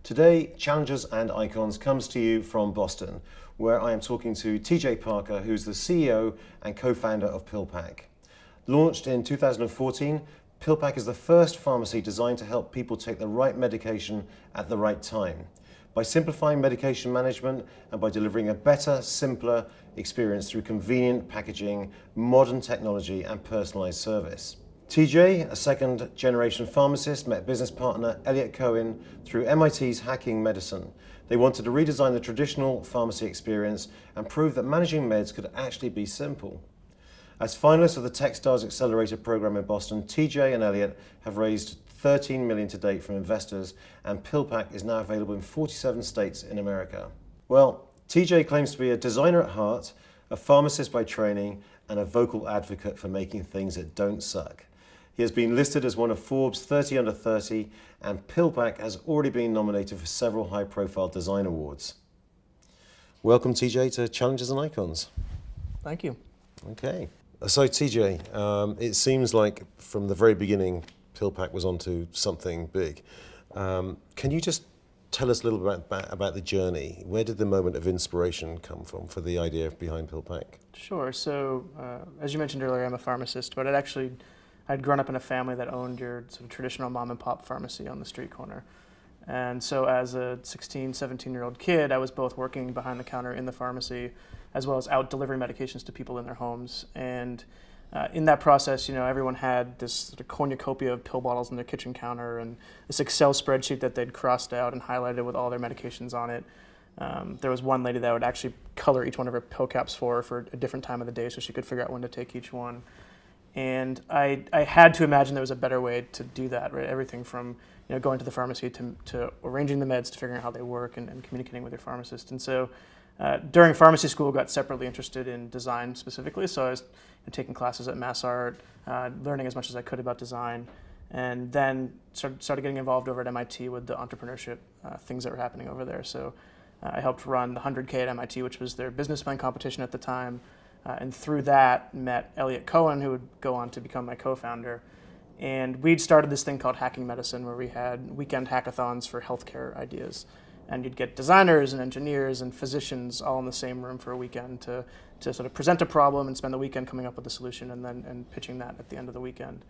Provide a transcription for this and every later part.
Today, Challenges and Icons comes to you from Boston, where I am talking to TJ Parker, who's the CEO and co-founder of PillPack. Launched in 2014, PillPack is the first pharmacy designed to help people take the right medication at the right time, by simplifying medication management and by delivering a better, simpler experience through convenient packaging, modern technology, and personalized service. TJ, a second-generation pharmacist, met business partner Elliot Cohen through MIT's Hacking Medicine. They wanted to redesign the traditional pharmacy experience and prove that managing meds could actually be simple. As finalists of the Techstars Accelerator program in Boston, TJ and Elliot have raised $13 million to date from investors, and PillPack is now available in 47 states in America. Well, TJ claims to be a designer at heart, a pharmacist by training, and a vocal advocate for making things that don't suck. He has been listed as one of Forbes 30 Under 30, and PillPack has already been nominated for several high-profile design awards. Welcome, TJ, to Challenges and Icons. Thank you. Okay. So, TJ, it seems like from the very beginning, PillPack was onto something big. Can you just tell us a little bit about the journey? Where did the moment of inspiration come from for the idea behind PillPack? Sure. So, as you mentioned earlier, I'm a pharmacist, but I'd grown up in a family that owned your sort of traditional mom and pop pharmacy on the street corner. And so as a 16, 17-year-old kid, I was both working behind the counter in the pharmacy as well as out delivering medications to people in their homes. And in that process, everyone had this sort of cornucopia of pill bottles on their kitchen counter and this Excel spreadsheet that they'd crossed out and highlighted with all their medications on it. There was one lady that would actually color each one of her pill caps for a different time of the day so she could figure out when to take each one. And I had to imagine there was a better way to do that, right? Everything from going to the pharmacy to arranging the meds to figuring out how they work and communicating with your pharmacist. And so during pharmacy school, got separately interested in design specifically. So I was taking classes at MassArt, learning as much as I could about design, and then started getting involved over at MIT with the entrepreneurship things that were happening over there. So I helped run the 100K at MIT, which was their business plan competition at the time. And through that, met Elliot Cohen, who would go on to become my co-founder. And we'd started this thing called Hacking Medicine, where we had weekend hackathons for healthcare ideas. And you'd get designers and engineers and physicians all in the same room for a weekend to sort of present a problem and spend the weekend coming up with a solution and pitching that at the end of the weekend.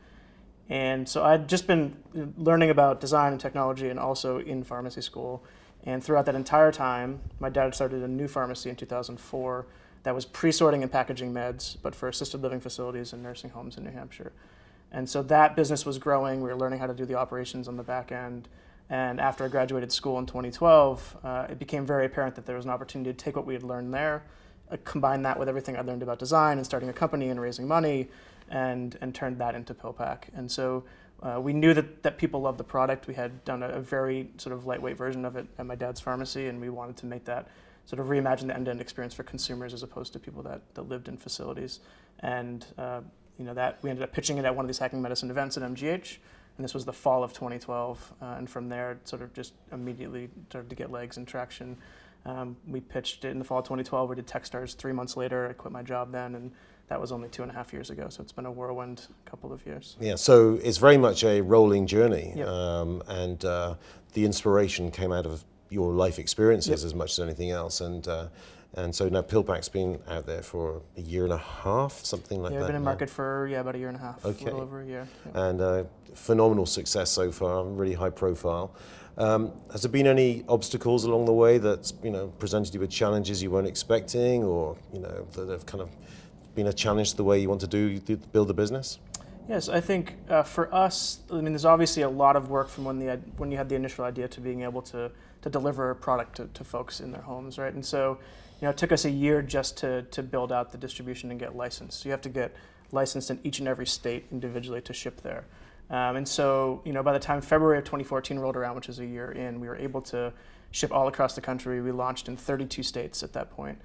And so I'd just been learning about design and technology and also in pharmacy school. And throughout that entire time, my dad started a new pharmacy in 2004 that was pre-sorting and packaging meds, but for assisted living facilities and nursing homes in New Hampshire. And so that business was growing. We were learning how to do the operations on the back end. And after I graduated school in 2012, it became very apparent that there was an opportunity to take what we had learned there, combine that with everything I learned about design and starting a company and raising money, and turned that into PillPack. And so we knew that people loved the product. We had done a very sort of lightweight version of it at my dad's pharmacy, and we wanted to make that sort of reimagine the end-to-end experience for consumers as opposed to people that lived in facilities. And that we ended up pitching it at one of these Hacking Medicine events at MGH, and this was the fall of 2012. And from there, it sort of just immediately started to get legs and traction. We pitched it in the fall of 2012. We did Techstars 3 months later. I quit my job then, and that was only 2.5 years ago. So it's been a whirlwind couple of years. Yeah, so it's very much a rolling journey. Yep. And the inspiration came out of your life experiences as much as anything else, and so now PillPack's been out there for a year and a half, something like that. Yeah, been in market for about a year and a half, okay. A little over a year. Yeah. And phenomenal success so far, really high profile. Has there been any obstacles along the way that presented you with challenges you weren't expecting, or that have kind of been a challenge to the way you want to build the business? Yes, I think for us, there's obviously a lot of work from when you had the initial idea to being able to deliver a product to folks in their homes, right? And so, it took us a year just to build out the distribution and get licensed. So you have to get licensed in each and every state individually to ship there. And so, by the time February of 2014 rolled around, which is a year in, we were able to ship all across the country. We launched in 32 states at that point.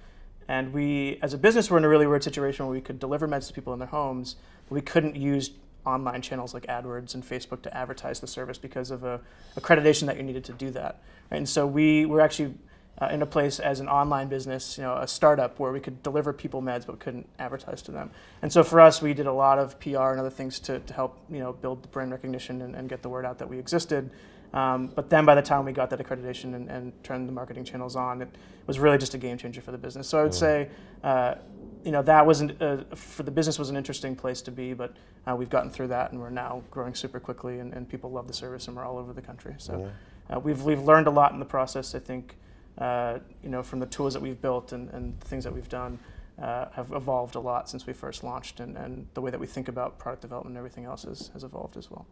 And we, as a business, were in a really weird situation where we could deliver meds to people in their homes, but we couldn't use online channels like AdWords and Facebook to advertise the service because of a accreditation that you needed to do that. Right? And so we were actually in a place as an online business, a startup where we could deliver people meds but couldn't advertise to them. And so for us, we did a lot of PR and other things to help build the brand recognition and get the word out that we existed. But then by the time we got that accreditation and turned the marketing channels on, it was really just a game changer for the business. So I would say, that wasn't for the business was an interesting place to be, but we've gotten through that and we're now growing super quickly and people love the service and we're all over the country. So we've learned a lot in the process, I think. From the tools that we've built and the things that we've done have evolved a lot since we first launched, and the way that we think about product development and everything else has evolved as well.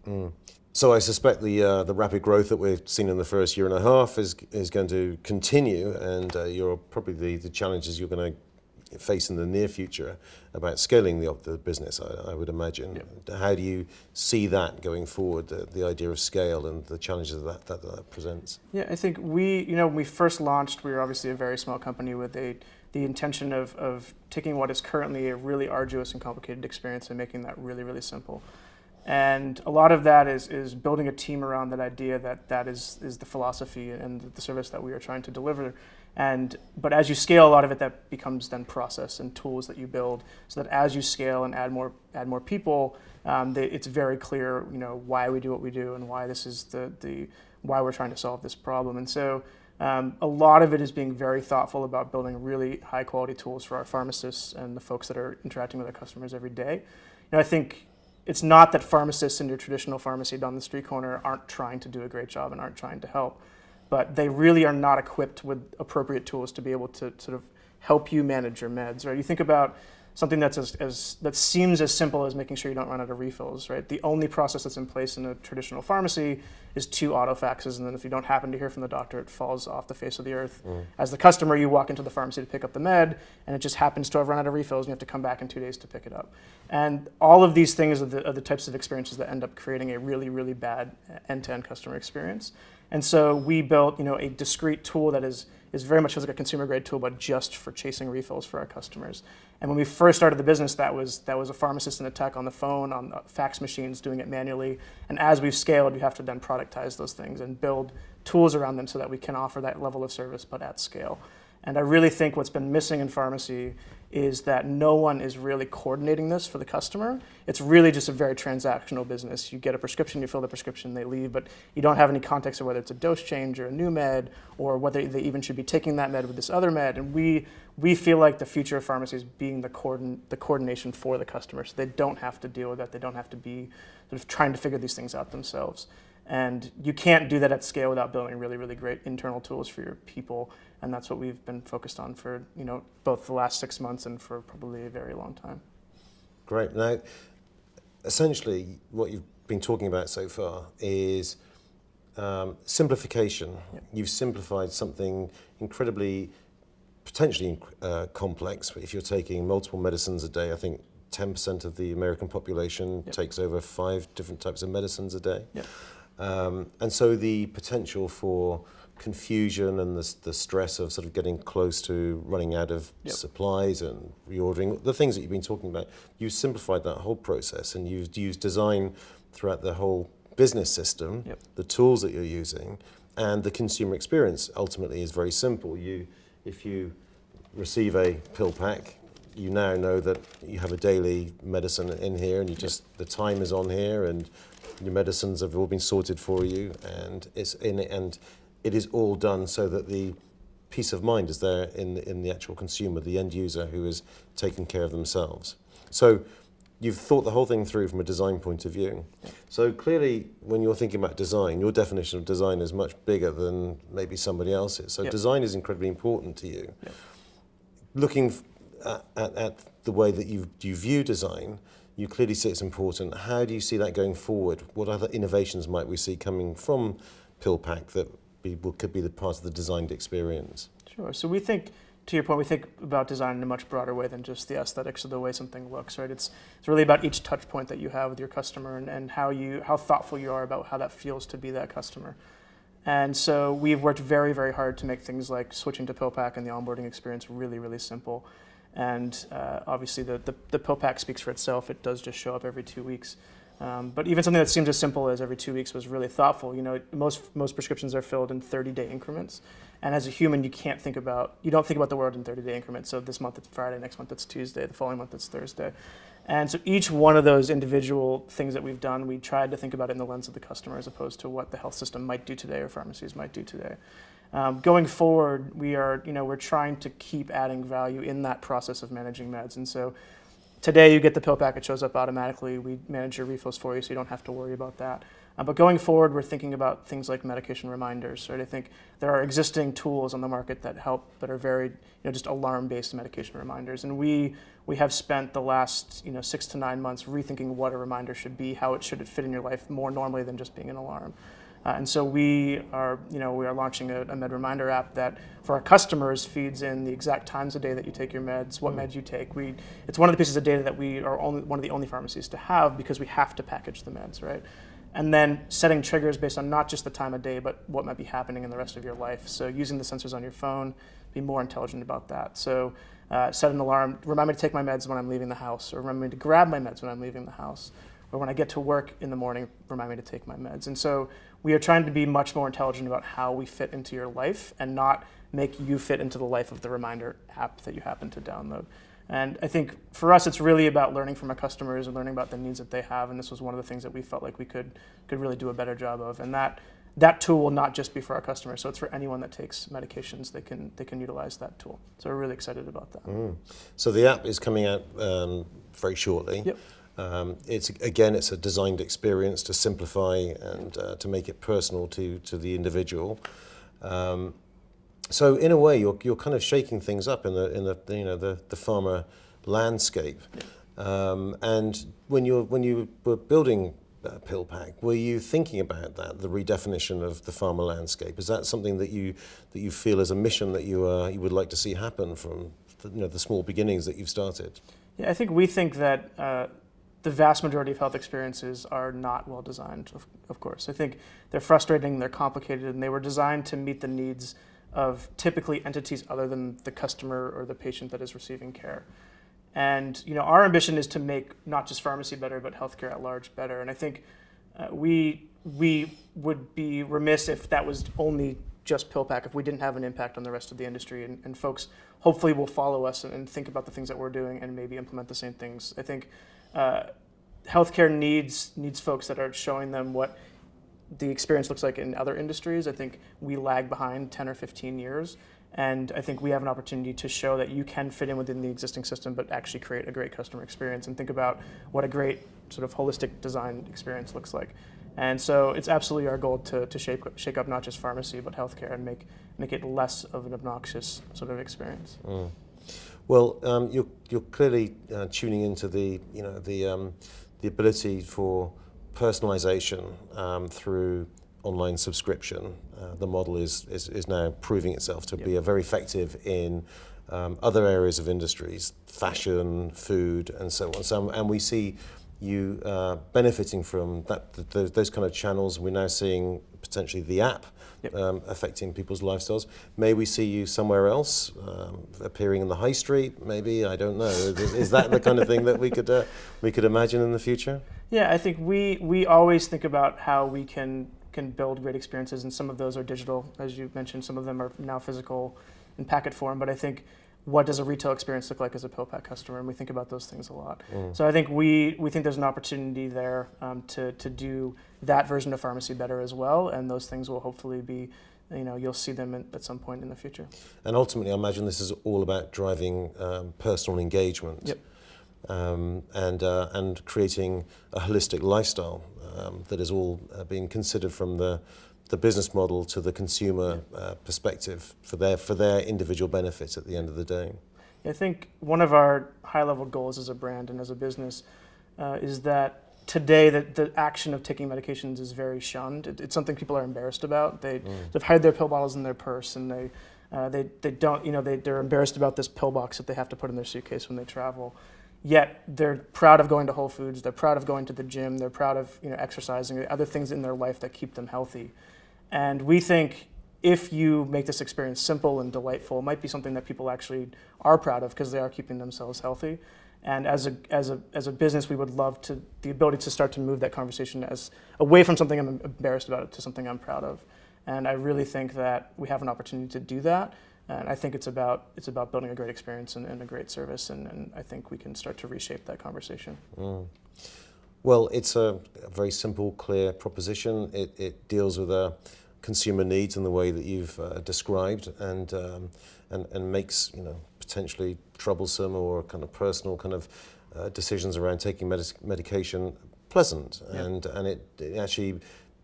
So I suspect the rapid growth that we've seen in the first year and a half is going to continue, and you're probably the challenges you're going to face in the near future about scaling the business, I would imagine. Yep. How do you see that going forward, the idea of scale and the challenges that presents? Yeah, I think when we first launched, we were obviously a very small company with the intention of taking what is currently a really arduous and complicated experience and making that really, really simple. And a lot of that is building a team around that idea that is the philosophy and the service that we are trying to deliver. But as you scale, a lot of it that becomes then process and tools that you build, so that as you scale and add more people, it's very clear why we do what we do and why this is why we're trying to solve this problem. And so a lot of it is being very thoughtful about building really high quality tools for our pharmacists and the folks that are interacting with our customers every day. I think it's not that pharmacists in your traditional pharmacy down the street corner aren't trying to do a great job and aren't trying to help, but they really are not equipped with appropriate tools to be able to sort of help you manage your meds, right? You think about something that seems as simple as making sure you don't run out of refills, right? The only process that's in place in a traditional pharmacy is 2 autofaxes, and then if you don't happen to hear from the doctor, it falls off the face of the earth. As the customer, you walk into the pharmacy to pick up the med, and it just happens to have run out of refills, and you have to come back in 2 days to pick it up. And all of these things are the types of experiences that end up creating a really, really bad end-to-end customer experience. And so we built, a discrete tool that is very much feels like a consumer-grade tool, but just for chasing refills for our customers. And when we first started the business, that was a pharmacist and a tech on the phone, on fax machines, doing it manually. And as we've scaled, we have to then productize those things and build tools around them so that we can offer that level of service, but at scale. And I really think what's been missing in pharmacy is that no one is really coordinating this for the customer. It's really just a very transactional business. You get a prescription, you fill the prescription, they leave, but you don't have any context of whether it's a dose change or a new med, or whether they even should be taking that med with this other med. And we feel like the future of pharmacy is being the coordination for the customer, so they don't have to deal with that. They don't have to be sort of trying to figure these things out themselves. And you can't do that at scale without building really, really great internal tools for your people. And that's what we've been focused on for, both the last 6 months and for probably a very long time. Great. Now, essentially, what you've been talking about so far is simplification. Yep. You've simplified something incredibly, potentially complex. If you're taking multiple medicines a day, I think 10% of the American population takes over 5 different types of medicines a day. Yep. And so the potential for confusion and the stress of sort of getting close to running out of supplies and reordering, the things that you've been talking about, you've simplified that whole process, and you've used design throughout the whole business system, the tools that you're using, and the consumer experience ultimately is very simple. If you receive a PillPack, you now know that you have a daily medicine in here, and the time is on here, and your medicines have all been sorted for you, and it is all done so that the peace of mind is there in the actual consumer, the end user, who is taking care of themselves. So you've thought the whole thing through from a design point of view. So clearly, when you're thinking about design, your definition of design is much bigger than maybe somebody else's. So design is incredibly important to you. Looking at the way that you view design, you clearly see it's important. How do you see that going forward? What other innovations might we see coming from PillPack that could be the part of the designed experience? Sure. So we think, to your point, we think about design in a much broader way than just the aesthetics of the way something looks, right? It's really about each touch point that you have with your customer and how thoughtful you are about how that feels to be that customer. And so we've worked very, very hard to make things like switching to PillPack and the onboarding experience really, really simple. And obviously the PillPack speaks for itself. It does just show up every 2 weeks. But even something that seemed as simple as every 2 weeks was really thoughtful. You know, most prescriptions are filled in 30-day increments, and as a human, you don't think about the world in 30-day increments. So this month it's Friday, next month it's Tuesday, the following month it's Thursday, and so each one of those individual things that we've done, we tried to think about it in the lens of the customer as opposed to what the health system might do today or pharmacies might do today. Going forward, we're trying to keep adding value in that process of managing meds, and so. Today, you get the PillPack, it shows up automatically. We manage your refills for you, so you don't have to worry about that. But going forward, we're thinking about things like medication reminders. Right? I think there are existing tools on the market that are very, just alarm-based medication reminders. And we have spent the last, 6 to 9 months rethinking what a reminder should be, how it should fit in your life more normally than just being an alarm. And so we are launching a med reminder app that for our customers feeds in the exact times of day that you take your meds, what meds you take. It's one of the pieces of data that we are one of the only pharmacies to have because we have to package the meds, right? And then setting triggers based on not just the time of day, but what might be happening in the rest of your life. So using the sensors on your phone, be more intelligent about that. So set an alarm, remind me to take my meds when I'm leaving the house, or remind me to grab my meds when I'm leaving the house. Or when I get to work in the morning, remind me to take my meds. And so we are trying to be much more intelligent about how we fit into your life and not make you fit into the life of the reminder app that you happen to download. And I think for us, it's really about learning from our customers and learning about the needs that they have. And this was one of the things that we felt like we could really do a better job of. And that tool will not just be for our customers. So it's for anyone that takes medications, they can utilize that tool. So we're really excited about that. So the app is coming out very shortly. Yep. It's a designed experience to simplify and to make it personal to the individual. So in a way, you're kind of shaking things up in the pharma landscape. And when you were building PillPack, were you thinking about that, the redefinition of the pharma landscape? Is that something that you feel as a mission that you would like to see happen from the small beginnings that you've started? Yeah, I think we think that. The vast majority of health experiences are not well designed, of course. I think they're frustrating, they're complicated, and they were designed to meet the needs of typically entities other than the customer or the patient that is receiving care. And our ambition is to make not just pharmacy better, but healthcare at large better. And I think we would be remiss if that was only just PillPack, if we didn't have an impact on the rest of the industry. And folks hopefully will follow us and think about the things that we're doing and maybe implement the same things. I think healthcare needs folks that are showing them what the experience looks like in other industries. I think we lag behind 10 or 15 years, and I think we have an opportunity to show that you can fit in within the existing system but actually create a great customer experience and think about what a great sort of holistic design experience looks like. And so it's absolutely our goal to shake up not just pharmacy but healthcare and make it less of an obnoxious sort of experience. Well, you're clearly tuning into the ability for personalization through online subscription. The model is now proving itself to be very effective in other areas of industries, fashion, food, and so on. And we see you benefiting from those kind of channels. We're now seeing potentially the app affecting people's lifestyles. May we see you somewhere else, appearing in the high street? Maybe, I don't know. Is that the kind of thing that we could imagine in the future? Yeah, I think we always think about how we can build great experiences, and some of those are digital, as you mentioned. Some of them are now physical in packet form. But I think, what does a retail experience look like as a PillPack customer? And we think about those things a lot. So I think we think there's an opportunity there to do that version of pharmacy better as well, and those things will hopefully be, you'll see them at some point in the future. And ultimately, I imagine this is all about driving personal engagement. Yep. And creating a holistic lifestyle that is all being considered from the business model to the consumer perspective for their individual benefit at the end of the day. I think one of our high-level goals as a brand and as a business is that today the action of taking medications is very shunned. It's something people are embarrassed about. They've hide their pill bottles in their purse, and they don't, they're embarrassed about this pill box that they have to put in their suitcase when they travel. Yet they're proud of going to Whole Foods, they're proud of going to the gym, they're proud of exercising, other things in their life that keep them healthy. And we think if you make this experience simple and delightful, it might be something that people actually are proud of because they are keeping themselves healthy. And as a business, we would love the ability to start to move that conversation away from something I'm embarrassed about to something I'm proud of. And I really think that we have an opportunity to do that. And I think it's about building a great experience and a great service. And I think we can start to reshape that conversation. Mm. Well, it's a very simple, clear proposition. It deals with consumer needs in the way that you've described, and makes potentially troublesome or kind of personal kind of decisions around taking medication pleasant, Yeah. and it actually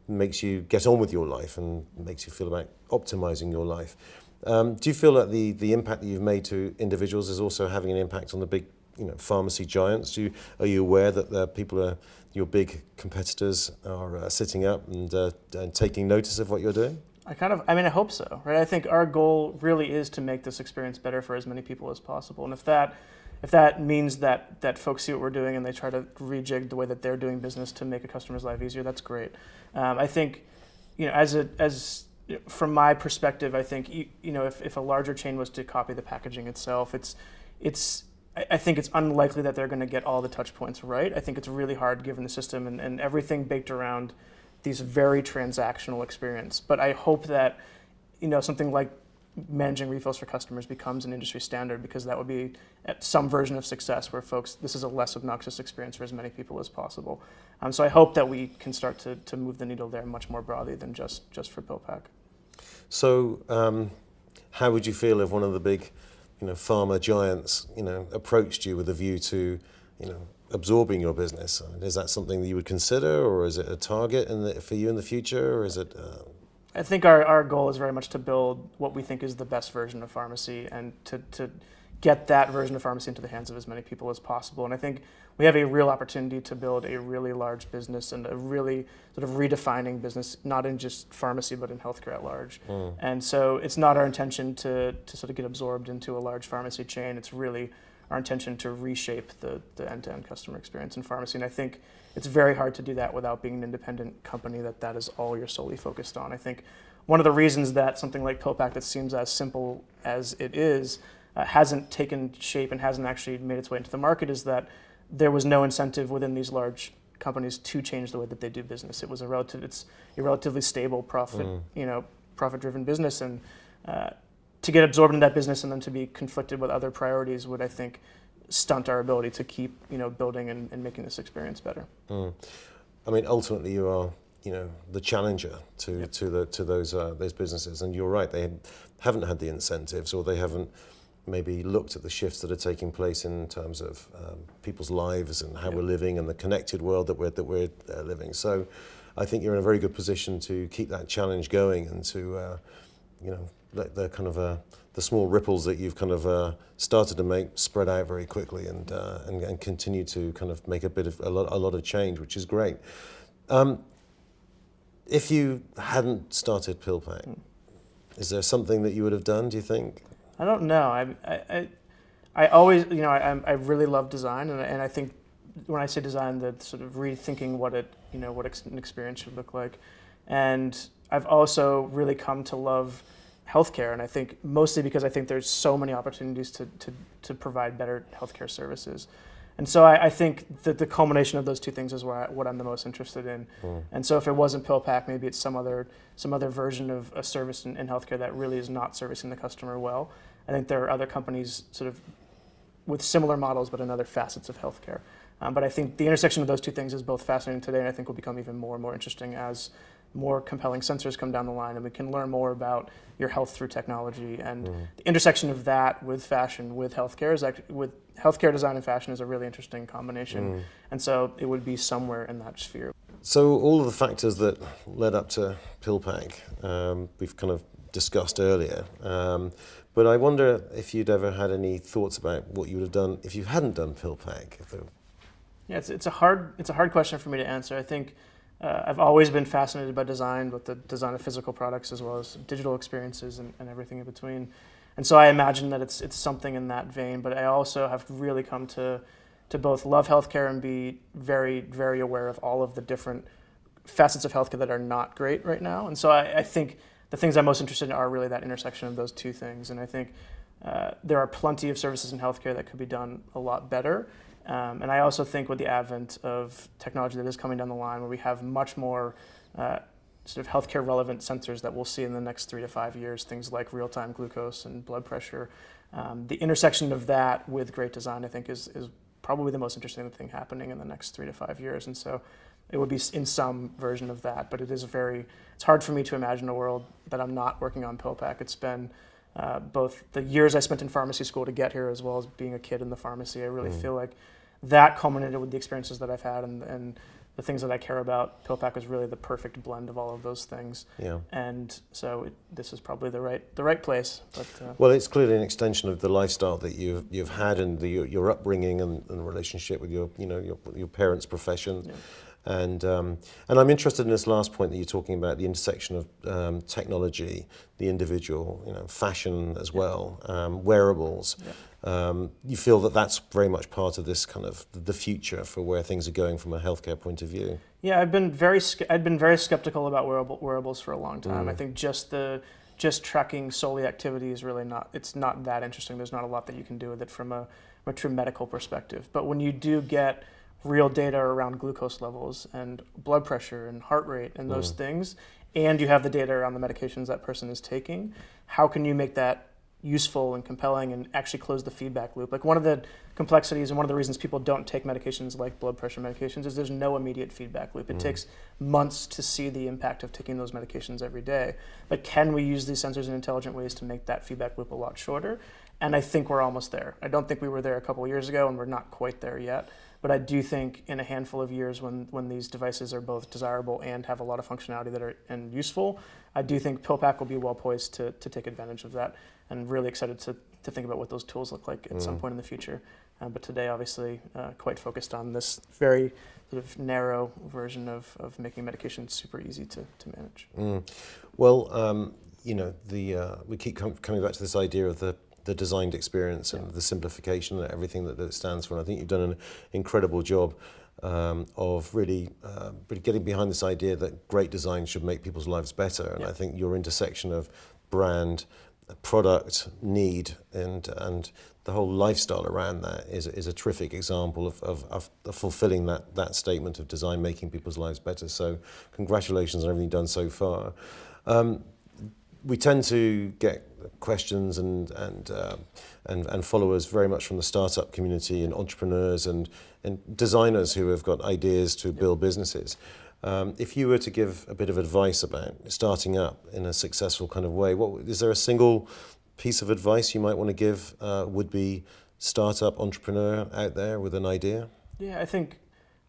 makes you get on with your life and makes you feel about optimizing your life. Do you feel that the impact that you've made to individuals is also having an impact on the big pharmacy giants? Are you aware that your big competitors are sitting up and taking notice of what you're doing? I hope so, right? I think our goal really is to make this experience better for as many people as possible. And if that means that folks see what we're doing and they try to rejig the way that they're doing business to make a customer's life easier, that's great. I think, from my perspective, I think if a larger chain was to copy the packaging itself, I think it's unlikely that they're going to get all the touch points right. I think it's really hard given the system and everything baked around these very transactional experience. But I hope that something like managing refills for customers becomes an industry standard, because that would be some version of success where this is a less obnoxious experience for as many people as possible. So I hope that we can start to move the needle there much more broadly than just for PillPack. So how would you feel if one of the big pharma giants approached you with a view to absorbing your business? Is that something that you would consider, or is it a target for you in the future, or is it? I think our goal is very much to build what we think is the best version of pharmacy, and to get that version of pharmacy into the hands of as many people as possible. And I think we have a real opportunity to build a really large business and a really sort of redefining business, not in just pharmacy, but in healthcare at large. Mm. And so it's not our intention to sort of get absorbed into a large pharmacy chain. It's really our intention to reshape the end-to-end customer experience in pharmacy. And I think it's very hard to do that without being an independent company that is all you're solely focused on. I think one of the reasons that something like PillPack, that seems as simple as it is, hasn't taken shape and hasn't actually made its way into the market is that there was no incentive within these large companies to change the way that they do business. It's a relatively stable profit-driven business, and to get absorbed in that business and then to be conflicted with other priorities would, I think, stunt our ability to keep building and making this experience better. Mm. I mean, ultimately, you are the challenger to those businesses, and you're right. They haven't had the incentives, or they haven't maybe looked at the shifts that are taking place in terms of people's lives and how we're living and the connected world that we're living. So I think you're in a very good position to keep that challenge going and to let the kind of the small ripples that you've kind of started to make spread out very quickly and continue to kind of make a lot of change, which is great. If you hadn't started PillPack, is there something that you would have done, do you think? I don't know. I always, I really love design, and I think when I say design, that sort of rethinking what an experience should look like. And I've also really come to love healthcare, and I think mostly because I think there's so many opportunities to provide better healthcare services. And so I think that the culmination of those two things is what I'm the most interested in. Mm. And so if it wasn't PillPack, maybe it's some other version of a service in healthcare that really is not servicing the customer well. I think there are other companies sort of with similar models, but in other facets of healthcare. But I think the intersection of those two things is both fascinating today, and I think will become even more and more interesting as more compelling sensors come down the line, and we can learn more about your health through technology. And the intersection of that with fashion, with healthcare, with healthcare design and fashion is a really interesting combination. And so it would be somewhere in that sphere. So all of the factors that led up to PillPack, we've kind of discussed earlier. But I wonder if you'd ever had any thoughts about what you would have done if you hadn't done PillPack. Yeah, it's a hard question for me to answer. I think I've always been fascinated by design, both the design of physical products as well as digital experiences and everything in between. And so I imagine that it's something in that vein, but I also have really come to both love healthcare and be very, very aware of all of the different facets of healthcare that are not great right now. And so I think the things I'm most interested in are really that intersection of those two things. And I think there are plenty of services in healthcare that could be done a lot better. And I also think with the advent of technology that is coming down the line, where we have much more sort of healthcare relevant sensors that we'll see in the next 3 to 5 years, things like real-time glucose and blood pressure. The intersection of that with great design, I think, is probably the most interesting thing happening in the next 3 to 5 years. And so it would be in some version of that, but it's hard for me to imagine a world that I'm not working on PillPack. It's been both the years I spent in pharmacy school to get here, as well as being a kid in the pharmacy. I really feel like that culminated with the experiences that I've had and the things that I care about. PillPack was really the perfect blend of all of those things. Yeah. And so this is probably the right place. But, well, it's clearly an extension of the lifestyle that you've had and your upbringing and relationship with your parents' profession. Yeah. And I'm interested in this last point that you're talking about, the intersection of technology, the individual, fashion as well, wearables. Yeah. You feel that that's very much part of this kind of the future for where things are going from a healthcare point of view. Yeah, I'd been very skeptical about wearables for a long time. I think just tracking solely activity is really it's not that interesting. There's not a lot that you can do with it from a true medical perspective. But when you do get real data around glucose levels and blood pressure and heart rate and those things, and you have the data around the medications that person is taking, how can you make that useful and compelling and actually close the feedback loop? Like, one of the complexities and one of the reasons people don't take medications like blood pressure medications is there's no immediate feedback loop. It takes months to see the impact of taking those medications every day. But can we use these sensors in intelligent ways to make that feedback loop a lot shorter? And I think we're almost there. I don't think we were there a couple of years ago, and we're not quite there yet. But I do think in a handful of years, when these devices are both desirable and have a lot of functionality that are and useful, I do think PillPack will be well poised to take advantage of that, and really excited to think about what those tools look like at some point in the future. But today, obviously, quite focused on this very sort of narrow version of making medication super easy to manage. Well, we keep coming back to this idea of the designed experience and the simplification and everything that it stands for. And I think you've done an incredible job of really getting behind this idea that great design should make people's lives better. And I think your intersection of brand, product, need, and the whole lifestyle around that is a terrific example of fulfilling that statement of design making people's lives better. So congratulations on everything done so far. We tend to get questions and followers very much from the startup community and entrepreneurs and designers who have got ideas to build businesses. If you were to give a bit of advice about starting up in a successful kind of way, is there a single piece of advice you might want to give would-be startup entrepreneur out there with an idea? Yeah, I think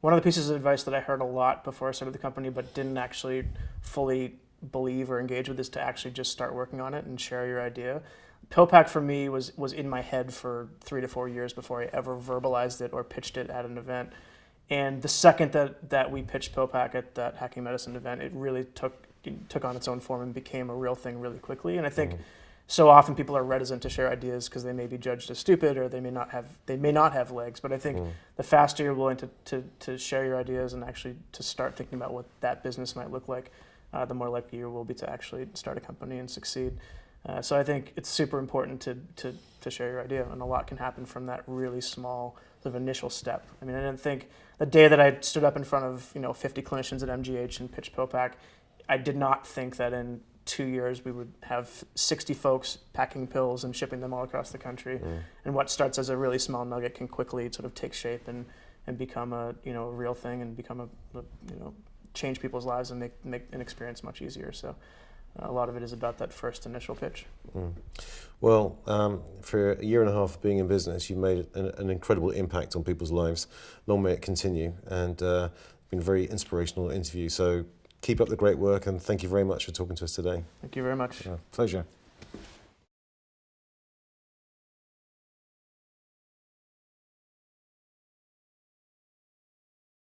one of the pieces of advice that I heard a lot before I started the company but didn't actually fully believe or engage with is to actually just start working on it and share your idea. PillPack for me was in my head for 3 to 4 years before I ever verbalized it or pitched it at an event. And the second that we pitched PillPack at that Hacking Medicine event, it really took on its own form and became a real thing really quickly. And I think so often people are reticent to share ideas because they may be judged as stupid or they may not have legs. But I think the faster you're willing to share your ideas and actually to start thinking about what that business might look like, the more likely you will be to actually start a company and succeed. So I think it's super important to share your idea, and a lot can happen from that really small sort of initial step. I mean, I didn't think the day that I stood up in front of 50 clinicians at MGH and pitched PillPack, I did not think that in 2 years we would have 60 folks packing pills and shipping them all across the country. And what starts as a really small nugget can quickly sort of take shape and become a real thing and become a change people's lives and make an experience much easier. So a lot of it is about that first initial pitch. Well, for a year and a half of being in business, you've made an incredible impact on people's lives. Long may it continue, and been a very inspirational interview. So keep up the great work, and thank you very much for talking to us today. Thank you very much. Pleasure.